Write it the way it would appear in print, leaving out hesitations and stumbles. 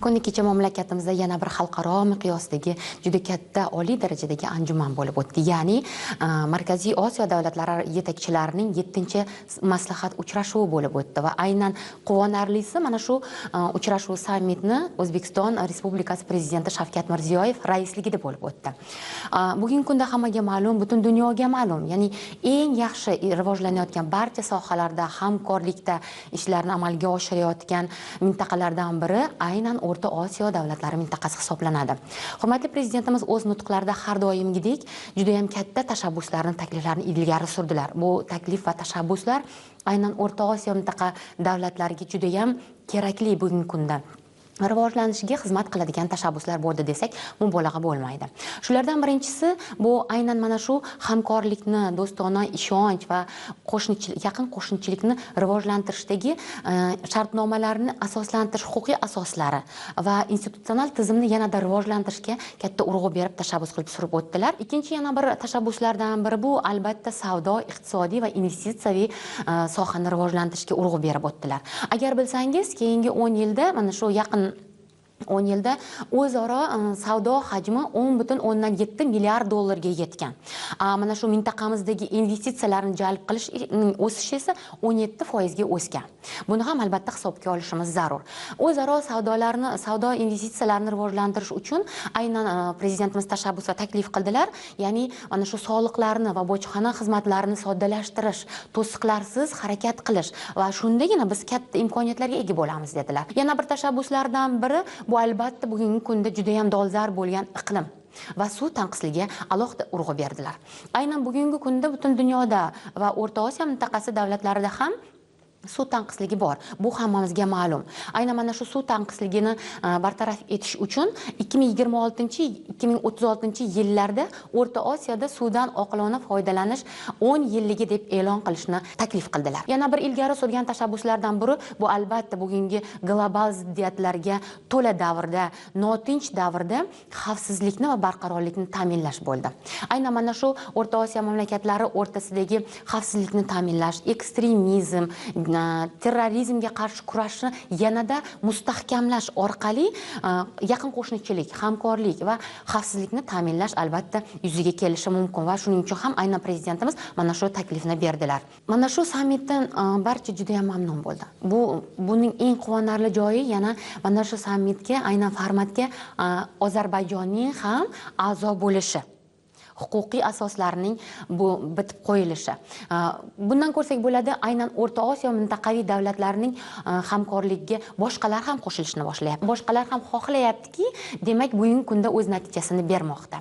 Kuni kecha mamlakatimizda yana bir xalqaro miqyosdagi juda katta oliy darajadagi anjuman bo'lib o'tdi. Ya'ni Markaziy Osiyo davlatlari yetakchilarining 7-maslahat uchrashuvi bo'lib o'tdi va aynan quvonarlisi mana shu uchrashuv sammitni O'zbekiston Respublikasi prezidenti Shavkat Mirziyoyev raisligida bo'lib o'tdi. Bugungi kunda hammaga ma'lum, butun dunyoga ma'lum, ya'ni eng yaxshi rivojlanayotgan barcha sohalarda hamkorlikda ishlarni amalga oshirayotgan mintaqalardan biri aynan O'rta Osiyo davlatlari mintaqasi hisoblanadi. Hurmatli prezidentimiz o'z nutqlarida har doimgidek juda ham katta tashabbuslarni, takliflarni ilgari surdilar. Bu taklif va tashabbuslar aynan O'rta Osiyo mintaqa davlatlariga juda ham kerakli bugungi kunda. Rivojlanishiga xizmat qiladigan tashabbuslar bo'ldi desak, mubolag'a bo'lmaydi. Shulardan birinchisi bu aynan mana shu hamkorlikni, do'stona ishonch va yaqin qo'shnichilikni rivojlantirishdagi shartnomalarni asoslantirish huquqiy asoslari va institutsional tizimni yanada rivojlantirishga katta urg'u berib tashabbus qilib surib o'tdilar. Ikkinchi yana bir tashabbuslardan biri bu albatta savdo, iqtisodiy va investitsiyaviy sohani rivojlantirishga urg'u berib o'tdilar. Agar bilsangiz, keyingi 10 yilda mana shu yaqin 10 yilda o'zaro savdo hajmi 10,7 milliard dollarga yetgan. Mana shu mintaqamizdagi investitsiyalarni jalb qilish o'sishi esa 17% ga o'sgan. Buni ham albatta hisobga olishimiz zarur. O'zaro savdo investitsiyalarini rivojlantirish uchun aynan prezidentimiz tashabbus va taklif qildilar. Ya'ni mana shu soliqlarni va bojxona xizmatlarini soddalashtirish, to'siqlarsiz harakat qilish va shundagina biz katta imkoniyatlarga ega bo'lamiz dedilar. Yana bir tashabbuslardan biri bu albatta bugungi kunda juda ham dolzarb bo'lgan iqlim va suv tanqisligiga alohida urg'u berdilar. Aynan bugungi kunda butun dunyoda va O'rta Osiyo mintaqasi davlatlarida ham suv tanqisligi bor. Bu hammamizga ma'lum. Aynan mana shu suv tanqisligini bartaraf etish uchun 2026-2036 yillarda O'rta Osiyoda suvdan oqilona foydalanish 10 yilligi deb e'lon qilishni taklif qildilar. Yana bir ilgari surgan tashabbuslardan biri bu albatta bugungi global ziddiyatlarga to'la davrda, notinch davrda xavfsizlikni va barqarorlikni ta'minlash bo'ldi. Aynan mana shu O'rta Osiyo mamlakatlari o'rtasidagi xavfsizlikni ta'minlash, ekstremizm, terrorizmga qarshi kurashni yanada mustahkamlash orqali yaqin qo'shnichilik, hamkorlik va xavfsizlikni ta'minlash albatta yuzaga kelishi mumkin va shuning uchun ham aynan prezidentimiz mana shu taklifni berdilar. Mana shu sammitdan barcha juda ham mamnun bo'ldi. Buning eng quvonarli joyi yana mana shu sammitga, aynan formatga Ozarbayjonning ham a'zo bo'lishi. Huquqiy asoslarning bitib qo'yilishi. Bundan ko'rsak bo'ladi, aynan O'rta Osiyo mintaqaviy davlatlarining hamkorligiga boshqalar ham qo'shilishni boshlayapti. Boshqalar ham xohlayaptiki, demak bugungi kunda o'z natijasini bermoqda.